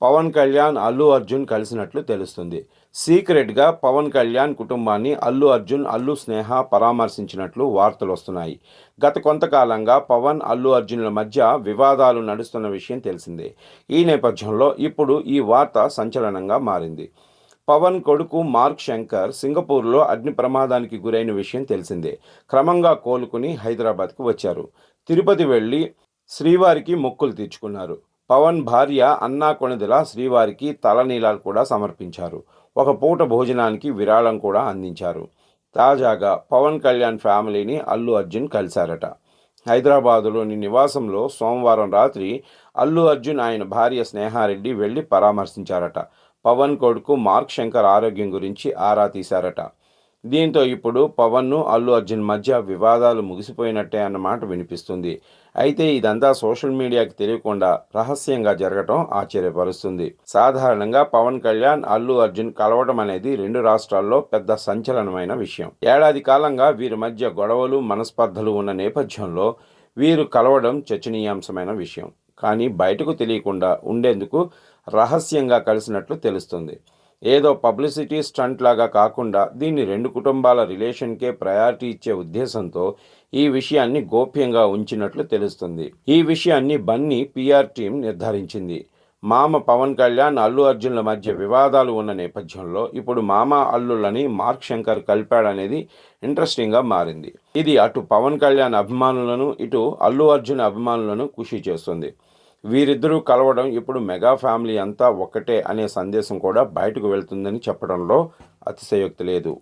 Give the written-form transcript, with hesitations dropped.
పవన్ కళ్యాణ్, అల్లు అర్జున్ కలిసినట్లు తెలుస్తుంది. సీక్రెట్‌గా పవన్ కళ్యాణ్ కుటుంబాన్ని అల్లు అర్జున్, అల్లు స్నేహ పరామర్శించినట్లు వార్తలొస్తున్నాయి. గత కొంతకాలంగా పవన్, అల్లు అర్జున్‌ల మధ్య వివాదాలు నడుస్తున్న విషయం తెలిసిందే. ఈ నేపథ్యంలో ఇప్పుడు ఈ వార్త సంచలనంగా మారింది. పవన్ కొడుకు మార్క్ శంకర్ సింగపూర్‌లో అగ్ని ప్రమాదానికి గురైన విషయం తెలిసిందే. క్రమంగా కోలుకుని హైదరాబాద్‌కు వచ్చారు. తిరుపతి వెళ్లి శ్రీవారికి మొక్కులు తీర్చుకున్నారు. పవన్ భార్య అన్నా కొణిదెల శ్రీవారికి తలనీలాలు కూడా సమర్పించారు. ఒక పూట భోజనానికి విరాళం కూడా అందించారు. తాజాగా పవన్ కళ్యాణ్ ఫ్యామిలీని అల్లు అర్జున్ కలిశారట. హైదరాబాదులోని నివాసంలో సోమవారం రాత్రి అల్లు అర్జున్ ఆయన భార్య స్నేహారెడ్డి వెళ్లి పరామర్శించారట. పవన్ కొడుకు మార్క్ శంకర్ ఆరోగ్యం గురించి ఆరా తీశారట. దీంతో ఇప్పుడు పవన్ను, అల్లు అర్జున్ మధ్య వివాదాలు ముగిసిపోయినట్టే అన్నమాట వినిపిస్తుంది. అయితే ఇదంతా సోషల్ మీడియాకి తెలియకుండా రహస్యంగా జరగటం ఆశ్చర్యపరుస్తుంది. సాధారణంగా పవన్ కళ్యాణ్, అల్లు అర్జున్ కలవడం అనేది రెండు రాష్ట్రాల్లో పెద్ద సంచలనమైన విషయం. ఏడాది కాలంగా వీరి మధ్య గొడవలు, మనస్పర్ధలు ఉన్న నేపథ్యంలో వీరు కలవడం చర్చనీయాంశమైన విషయం. కానీ బయటకు తెలియకుండా ఉండేందుకు రహస్యంగా కలిసినట్లు తెలుస్తుంది. ఏదో పబ్లిసిటీ స్టంట్ లాగా కాకుండా దీన్ని రెండు కుటుంబాల రిలేషన్కే ప్రయారిటీ ఇచ్చే ఉద్దేశంతో ఈ విషయాన్ని గోప్యంగా ఉంచినట్లు తెలుస్తుంది. ఈ విషయాన్ని బన్నీ పిఆర్ టీం నిర్ధారించింది. మామ పవన్ కళ్యాణ్, అల్లు అర్జున్ల మధ్య వివాదాలు ఉన్న నేపథ్యంలో ఇప్పుడు మామ అల్లుళ్ళని మార్క్ శంకర్ కలిపాడనేది ఇంట్రెస్టింగ్గా మారింది. ఇది అటు పవన్ కళ్యాణ్ అభిమానులను, ఇటు అల్లు అర్జున్ అభిమానులను ఖుషి చేస్తుంది. వీరిద్దరూ కలవడం ఇప్పుడు మెగా ఫ్యామిలీ అంతా ఒక్కటే అనే సందేశం కూడా బయటకు వెళ్తుందని చెప్పడంలో అతిశయోక్తి లేదు.